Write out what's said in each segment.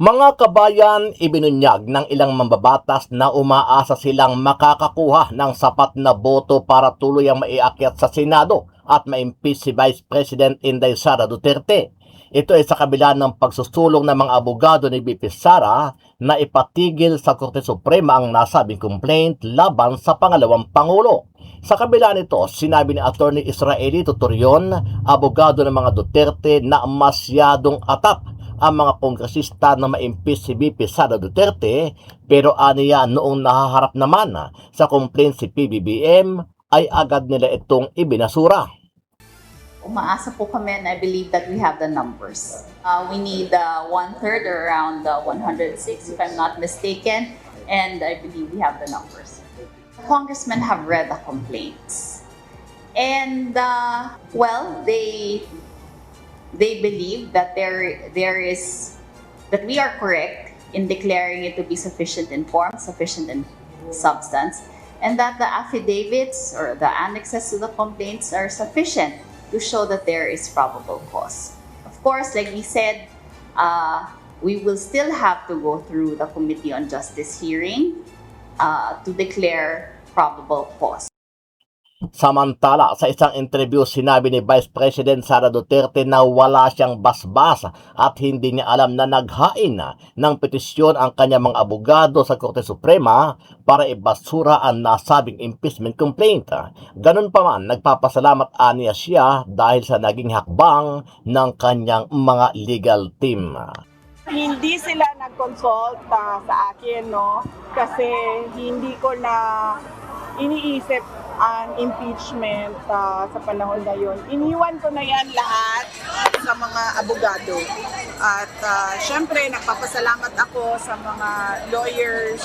Mga kabayan, ibinunyag ng ilang mambabatas na umaasa silang makakakuha ng sapat na boto para tuluyang maiakyat sa Senado at ma-impeach si Vice President Inday Sara Duterte. Ito ay sa kabila ng pagsusulong ng mga abogado ni VP Sara na ipatigil sa Korte Suprema ang nasabing complaint laban sa pangalawang Pangulo. Sa kabila nito, sinabi ni Atty. Israelito Torion, abogado ng mga Duterte, na masyadong atap ang mga kongresista na ma-impeach si VP Sara Duterte, pero aniya noong nahaharap naman sa complaint si PBBM ay agad nila itong ibinasura. Umaasa po kami and I believe that we have the numbers. We need one-third or around 106 if I'm not mistaken, and I believe we have the numbers. The congressmen have read the complaints and they believe that that we are correct in declaring it to be sufficient in form, sufficient in substance, and that the affidavits or the annexes to the complaints are sufficient to show that there is probable cause. Of course, like we said, we will still have to go through the Committee on Justice hearing to declare probable cause. Samantala, sa isang interview, sinabi ni Vice President Sara Duterte na wala siyang basbas at hindi niya alam na naghain ng petisyon ang kanyang mga abogado sa Korte Suprema para ibasura ang nasabing impeachment complaint. Ganun pa man, nagpapasalamat aniya siya dahil sa naging hakbang ng kanyang mga legal team. Hindi sila nag-consult sa akin, no? Kasi hindi ko na iniisip ang impeachment sa panahon na yun. Iniwan ko na yan lahat sa mga abogado. At syempre, nagpapasalamat ako sa mga lawyers,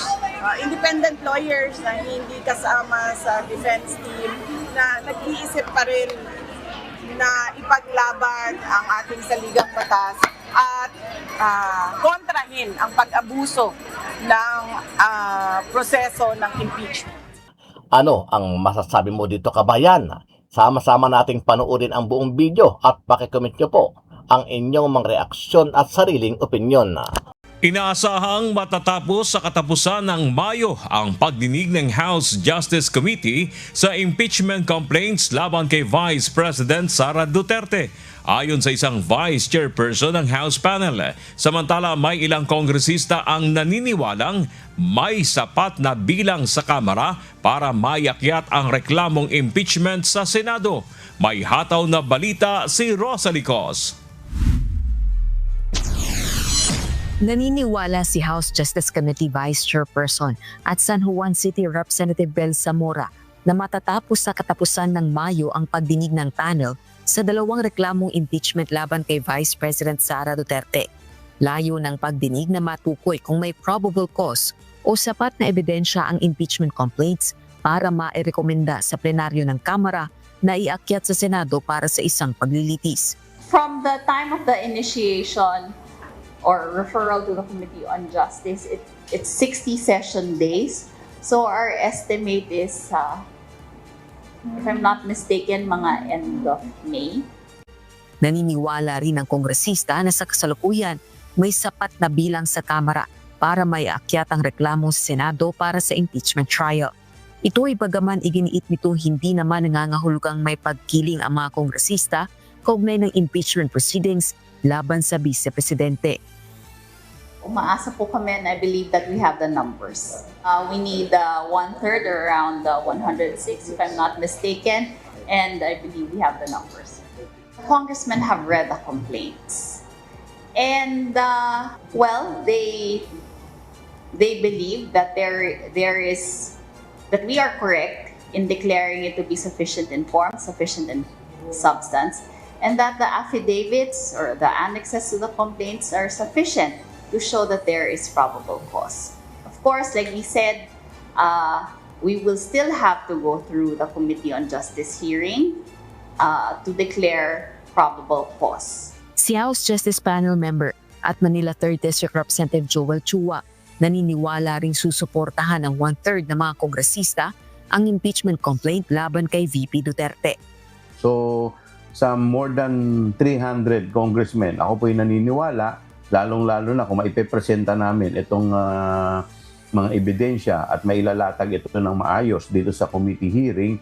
independent lawyers na hindi kasama sa defense team na nag-iisip pa rin na ipaglaban ang ating saligang batas at kontrahin ang pag-abuso ng proseso ng impeachment. Ano ang masasabi mo dito, kabayan? Sama-sama nating panoorin ang buong video at pakicomment nyo po ang inyong mga reaksyon at sariling opinyon. Inaasahang matatapos sa katapusan ng Mayo ang pagdinig ng House Justice Committee sa impeachment complaints laban kay Vice President Sara Duterte. Ayon sa isang Vice Chairperson ng House panel, samantala may ilang kongresista ang naniniwalang may sapat na bilang sa Kamara para mayakyat ang reklamong impeachment sa Senado. May hataw na balita si Rosalie Cos. Naniniwala si House Justice Committee Vice Chairperson at San Juan City Representative Bel Zamora na matatapos sa katapusan ng Mayo ang pagdinig ng panel sa dalawang reklamong impeachment laban kay Vice President Sara Duterte. Layo ng pagdinig na matukoy kung may probable cause o sapat na ebidensya ang impeachment complaints para mairekomenda sa plenaryo ng Kamara na iakyat sa Senado para sa isang paglilitis. From the time of the initiation or referral to the Committee on Justice, it's 60 session days. So our estimate is, if I'm not mistaken, mga end of May. Naniniwala rin ang kongresista na sa kasalukuyan may sapat na bilang sa Kamara para maiakyat ang reklamo sa Senado para sa impeachment trial. Ito ay bagaman iginiit nito hindi naman nangangahulugang may pagkiling ang mga kongresista kaugnay ng impeachment proceedings laban sa Vice Presidente. Umaasa po kami and I believe that we have the numbers. We need one-third or around 106 if I'm not mistaken, and I believe we have the numbers. The congressmen have read the complaints and they believe that that we are correct in declaring it to be sufficient in form, sufficient in substance, and that the affidavits or the annexes to the complaints are sufficient to show that there is probable cause. Of course, like we said, we will still have to go through the Committee on Justice hearing to declare probable cause. Si House Justice Panel member at Manila 3rd District Representative Joel Chua naniniwala ring susuportahan ng one-third ng mga kongresista ang impeachment complaint laban kay VP Duterte. So, sa more than 300 congressmen, ako po'y naniniwala Lalong-lalo na kung maipepresenta namin itong mga ebidensya at mailalatag ito ng maayos dito sa committee hearing,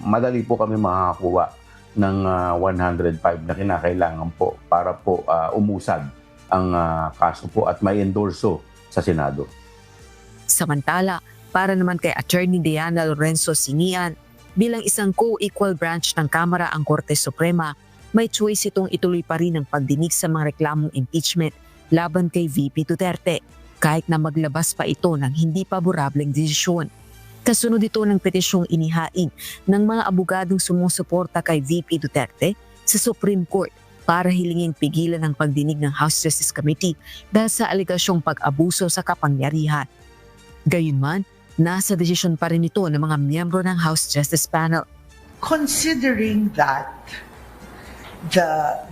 madali po kami makakakuha ng 105 na kinakailangan po para po umusad ang kaso po at may endorso sa Senado. Samantala, para naman kay Attorney Diana Lorenzo Sinian, bilang isang co-equal branch ng Kamara ang Korte Suprema, may choice itong ituloy pa rin ang pagdinig sa mga reklamong impeachment laban kay VP Duterte, kahit na maglabas pa ito ng hindi paborableng desisyon. Kasunod ito ng petisyong inihain ng mga abogadong sumusuporta kay VP Duterte sa Supreme Court para hilingin pigilan ang pagdinig ng House Justice Committee dahil sa alegasyong pag-abuso sa kapangyarihan. Gayunman, nasa desisyon pa rin ito ng mga miyembro ng House Justice Panel. Considering that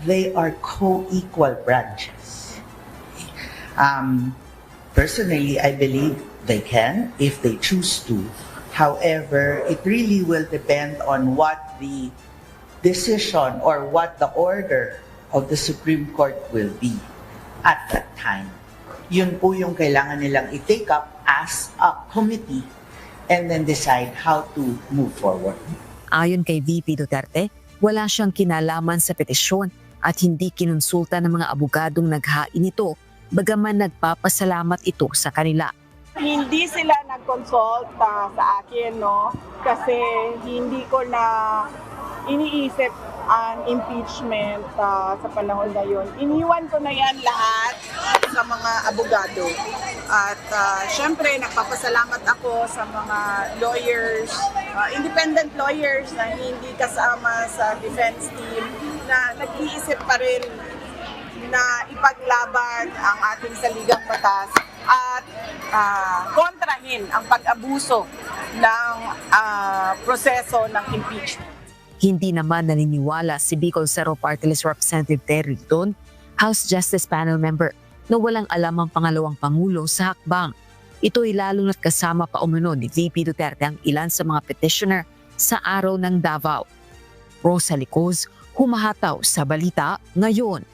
they are co-equal branches, personally, I believe they can if they choose to. However, it really will depend on what the decision or what the order of the Supreme Court will be at that time. Yun po yung kailangan nilang i-take up as a committee and then decide how to move forward. Ayon kay VP Duterte, wala siyang kinalaman sa petisyon at hindi kinonsulta ng mga abogadong naghain ito, bagaman nagpapasalamat ito sa kanila. Hindi sila nag-consult sa akin, no? Kasi hindi ko na iniisip ang impeachment sa panahon na yun. Iniwan ko na yan lahat sa mga abogado. At syempre, nagpapasalamat ako sa mga lawyers, independent lawyers na hindi kasama sa defense team, na nag-iisip pa rin na ipaglaban ang ating saligang batas at kontrahin ang pag-abuso ng proseso ng impeachment. Hindi naman naniniwala si Bicol Zero Party List Representative Terry Don, House Justice Panel member, na walang alam ang pangalawang Pangulo sa hakbang. Ito'y lalo na't kasama pa umano ni VP Duterte ang ilan sa mga petitioner sa araw ng Davao. Rosa Licoz, humahataw sa balita ngayon.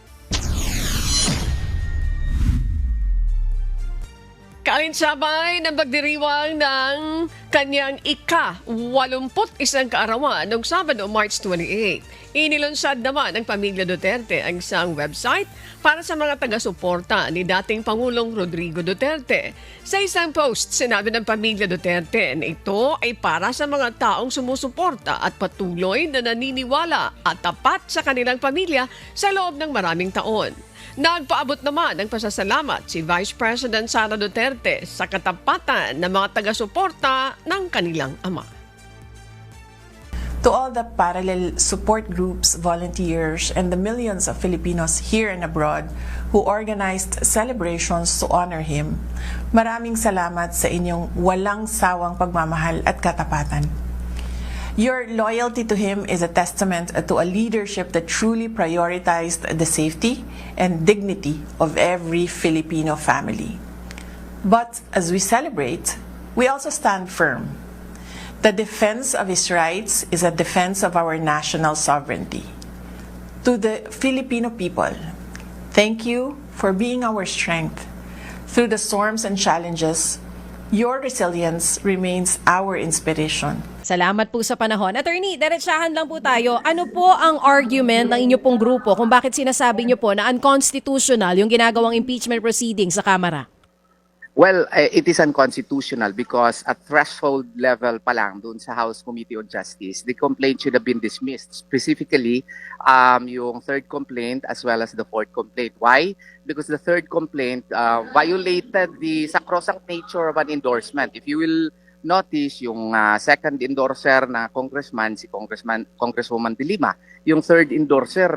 Kalinsabay ng pagdiriwang ng kanyang ika-81 kaarawan noong Sabado, March 28. Inilunsad naman ng pamilya Duterte ang isang website para sa mga taga-suporta ni dating Pangulong Rodrigo Duterte. Sa isang post, sinabi ng pamilya Duterte na ito ay para sa mga taong sumusuporta at patuloy na naniniwala at tapat sa kanilang pamilya sa loob ng maraming taon. Nagpaabot naman ng pasasalamat si Vice President Sara Duterte sa katapatan ng mga taga-suporta ng kanilang ama. To all the parallel support groups, volunteers, and the millions of Filipinos here and abroad who organized celebrations to honor him, maraming salamat sa inyong walang sawang pagmamahal at katapatan. Your loyalty to him is a testament to a leadership that truly prioritized the safety and dignity of every Filipino family. But as we celebrate, we also stand firm. The defense of his rights is a defense of our national sovereignty. To the Filipino people, thank you for being our strength. Through the storms and challenges, your resilience remains our inspiration. Salamat po sa panahon. Attorney, diretsahan lang po tayo. Ano po ang argument ng inyo pong grupo kung bakit sinasabi nyo po na unconstitutional yung ginagawang impeachment proceedings sa Kamara? Well, it is unconstitutional because at threshold level pa lang doon sa House Committee on Justice, the complaint should have been dismissed. Specifically, yung third complaint as well as the fourth complaint. Why? Because the third complaint violated the sacrosanct nature of an endorsement. If you will notice, yung second endorser na congressman, si Congresswoman De Lima. Yung third endorser,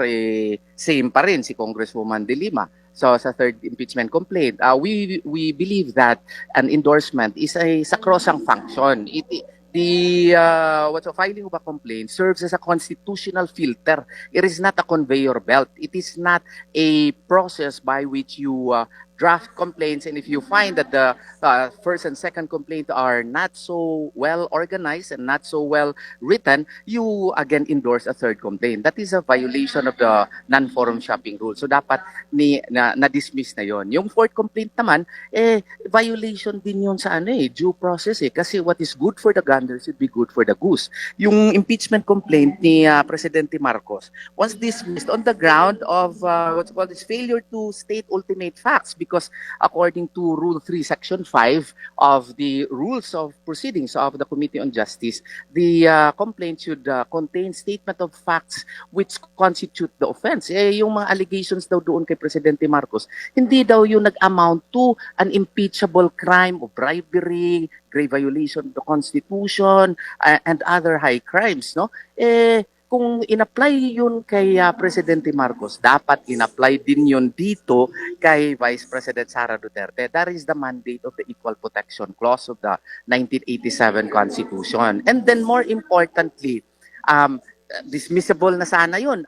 same pa rin, si Congresswoman De Lima. So sa third impeachment complaint, we believe that an endorsement is a sacrosanct function. The filing of a complaint serves as a constitutional filter. It is not a conveyor belt. It is not a process by which you draft complaints, and if you find that the first and second complaint are not so well organized and not so well written, you again endorse a third complaint. That is a violation of the non-forum shopping rule. So dapat na-dismiss na yon. Yung fourth complaint naman, violation din yun sa due process Kasi what is good for the gander should be good for the goose. Yung impeachment complaint ni Presidente Marcos was dismissed on the ground of what's called this failure to state ultimate facts, because according to Rule 3, Section 5 of the Rules of Proceedings of the Committee on Justice, the complaint should contain statement of facts which constitute the offense. Yung mga allegations daw doon kay Presidente Marcos, hindi daw yung nag-amount to an impeachable crime of bribery, grave violation of the Constitution, and other high crimes, no? Kung in-apply yun kay Presidente Marcos, dapat in-apply din yun dito kay Vice President Sara Duterte. That is the mandate of the Equal Protection Clause of the 1987 Constitution. And then more importantly, dismissible na sana yun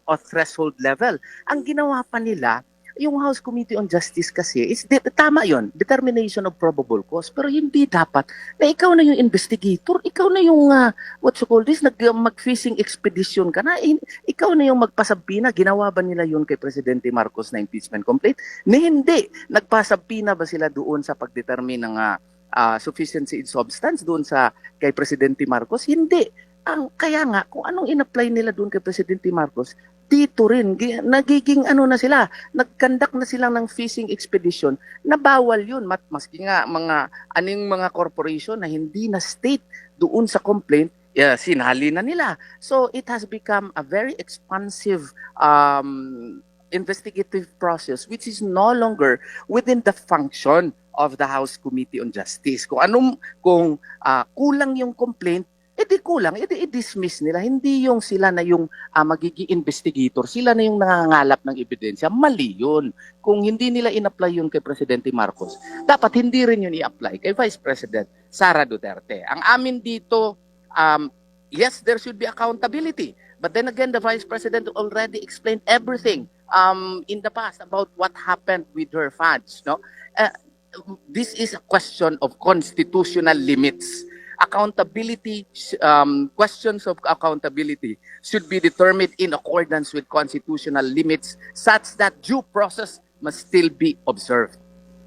o threshold level. Ang ginawa pa nila, yung House Committee on Justice kasi is tama yon, determination of probable cause, pero hindi dapat na ikaw na yung investigator, ikaw na yung what you call this, mag-fishing expedition ka na, ikaw na yung magpasabina. Ginawa ba nila yun kay Presidente Marcos na impeachment complaint? Hindi. Nagpasabina ba sila doon sa pagdetermine ng sufficiency in substance doon sa kay Presidente Marcos? Hindi. Kaya nga, kung anong in-apply nila doon kay Presidente Marcos, dito rin, nagiging na sila, nag-conduct na sila ng fishing expedition na bawal yun. Maski nga mga corporation na hindi na state doon sa complaint, sinali na nila. So it has become a very expansive investigative process which is no longer within the function of the House Committee on Justice. Kung kulang yung complaint, di kulang, i-dismiss nila. Hindi yung sila na yung magiging investigator, sila na yung nangangalap ng ebidensya. Mali yun. Kung hindi nila in-apply yun kay Presidente Marcos, dapat hindi rin yun i-apply kay Vice President Sara Duterte. Ang amin dito, yes, there should be accountability. But then again, the Vice President already explained everything in the past about what happened with her funds. No? This is a question of constitutional limits. Accountability, questions of accountability should be determined in accordance with constitutional limits such that due process must still be observed.